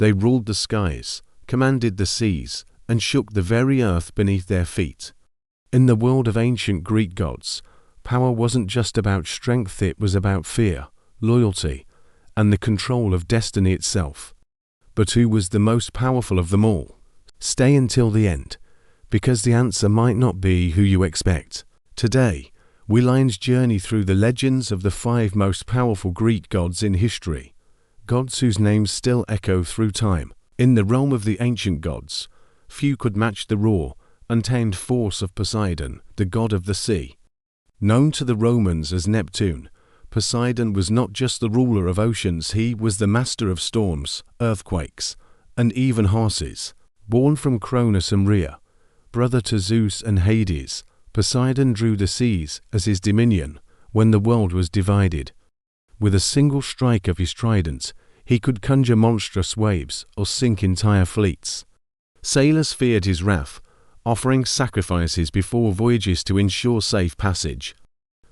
They ruled the skies, commanded the seas, and shook the very earth beneath their feet. In the world of ancient Greek gods, power wasn't just about strength, it was about fear, loyalty, and the control of destiny itself. But who was the most powerful of them all? Stay until the end, because the answer might not be who you expect. Today, we Lions journey through the legends of the 5 most powerful Greek gods in history, gods whose names still echo through time. In the realm of the ancient gods, few could match the raw, untamed force of Poseidon, the god of the sea. Known to the Romans as Neptune, Poseidon was not just the ruler of oceans, he was the master of storms, earthquakes, and even horses. Born from Cronus and Rhea, brother to Zeus and Hades, Poseidon drew the seas as his dominion when the world was divided. With a single strike of his trident, he could conjure monstrous waves or sink entire fleets. Sailors feared his wrath, offering sacrifices before voyages to ensure safe passage.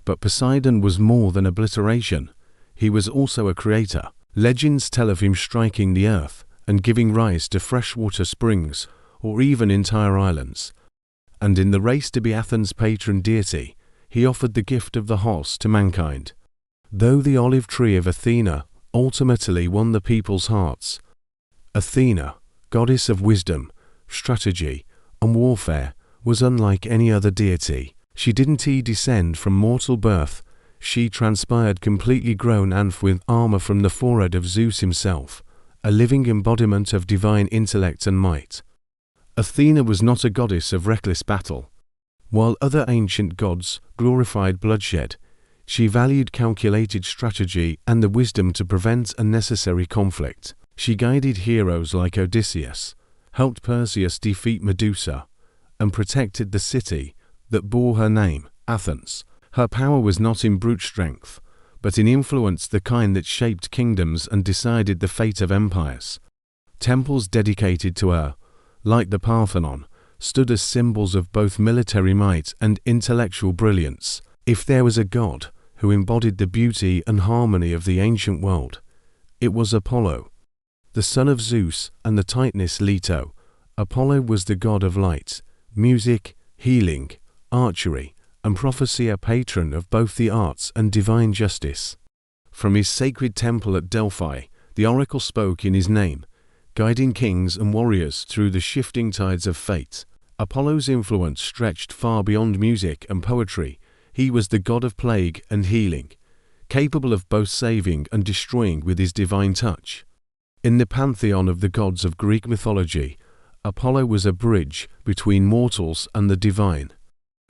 But Poseidon was more than obliteration. He was also a creator. Legends tell of him striking the earth and giving rise to freshwater springs or even entire islands. And in the race to be Athens' patron deity, he offered the gift of the horse to mankind. Though the olive tree of Athena ultimately won the people's hearts, Athena, goddess of wisdom, strategy, and warfare, was unlike any other deity. She didn't descend from mortal birth, she transpired completely grown and with armor from the forehead of Zeus himself, a living embodiment of divine intellect and might. Athena was not a goddess of reckless battle. While other ancient gods glorified bloodshed, she valued calculated strategy and the wisdom to prevent unnecessary conflict. She guided heroes like Odysseus, helped Perseus defeat Medusa, and protected the city that bore her name, Athens. Her power was not in brute strength, but in influence, the kind that shaped kingdoms and decided the fate of empires. Temples dedicated to her, like the Parthenon, stood as symbols of both military might and intellectual brilliance. If there was a god who embodied the beauty and harmony of the ancient world, it was Apollo. The son of Zeus and the Titaness Leto, Apollo was the god of light, music, healing, archery, and prophecy, a patron of both the arts and divine justice. From his sacred temple at Delphi, the oracle spoke in his name, guiding kings and warriors through the shifting tides of fate. Apollo's influence stretched far beyond music and poetry. He was the god of plague and healing, capable of both saving and destroying with his divine touch. In the pantheon of the gods of Greek mythology, Apollo was a bridge between mortals and the divine.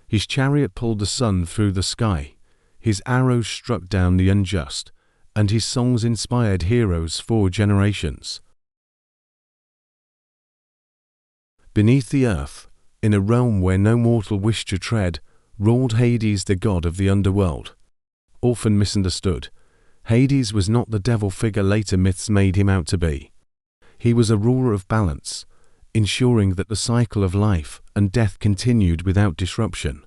His chariot pulled the sun through the sky, his arrows struck down the unjust, and his songs inspired heroes for generations. Beneath the earth, in a realm where no mortal wished to tread, ruled Hades, the god of the underworld. Often misunderstood, Hades was not the devil figure later myths made him out to be. He was a ruler of balance, ensuring that the cycle of life and death continued without disruption.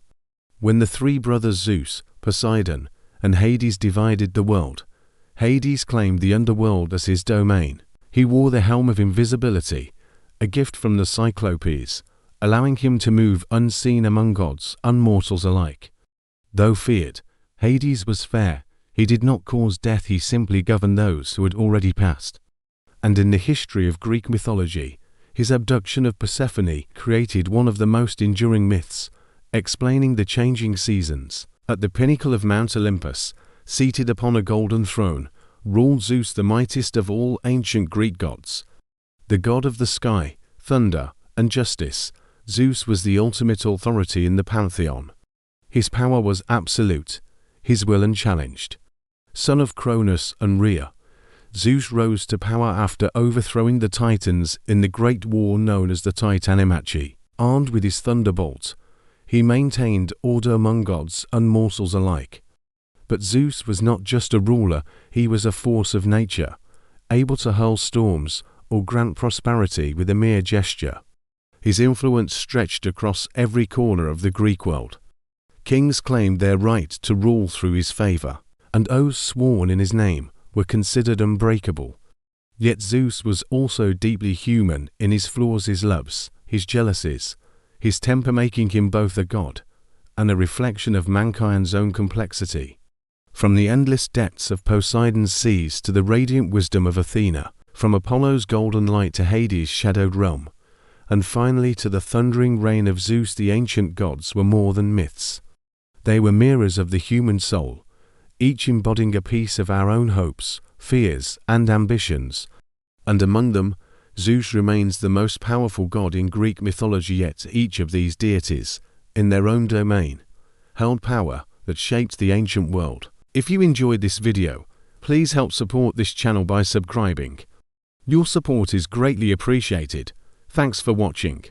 When the 3 brothers Zeus, Poseidon, and Hades divided the world, Hades claimed the underworld as his domain. He wore the helm of invisibility, a gift from the Cyclopes, allowing him to move unseen among gods and mortals alike. Though feared, Hades was fair. He did not cause death, he simply governed those who had already passed. And in the history of Greek mythology, his abduction of Persephone created one of the most enduring myths, explaining the changing seasons. At the pinnacle of Mount Olympus, seated upon a golden throne, ruled Zeus, the mightiest of all ancient Greek gods. The god of the sky, thunder, and justice, Zeus was the ultimate authority in the pantheon. His power was absolute, his will unchallenged. Son of Cronus and Rhea, Zeus rose to power after overthrowing the Titans in the great war known as the Titanimachi. Armed with his thunderbolt, he maintained order among gods and mortals alike. But Zeus was not just a ruler, he was a force of nature, able to hurl storms or grant prosperity with a mere gesture. His influence stretched across every corner of the Greek world. Kings claimed their right to rule through his favor, and oaths sworn in his name were considered unbreakable. Yet Zeus was also deeply human in his flaws, his loves, his jealousies, his temper, making him both a god and a reflection of mankind's own complexity. From the endless depths of Poseidon's seas to the radiant wisdom of Athena, from Apollo's golden light to Hades' shadowed realm, and finally to the thundering reign of Zeus, the ancient gods were more than myths. They were mirrors of the human soul, each embodying a piece of our own hopes, fears, and ambitions. And among them, Zeus remains the most powerful god in Greek mythology, yet each of these deities, in their own domain, held power that shaped the ancient world. If you enjoyed this video, please help support this channel by subscribing. Your support is greatly appreciated. Thanks for watching.